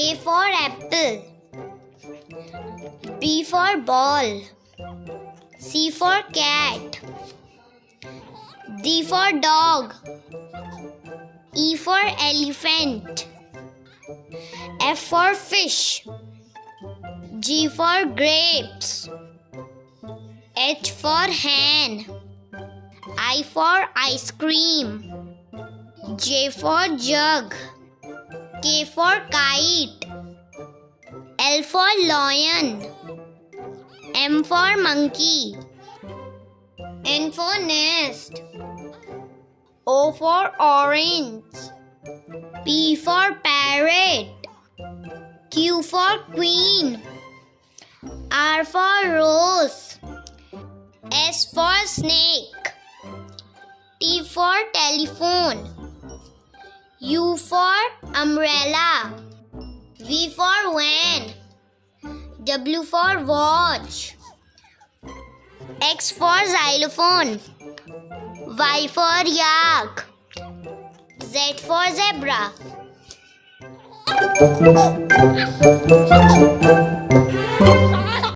A for apple. B for ball. C for cat. D for dog. E for elephant. F for fish. G for grapes. H for hen. I for ice cream. J for jug. K for kite. L for lion. M for monkey. N for nest. O for orange. P for parrot. Q for queen. R for rose. S for snake. T for telephone. U for umbrella. V for van. W for watch. X for xylophone. Y for yak. Z for zebra.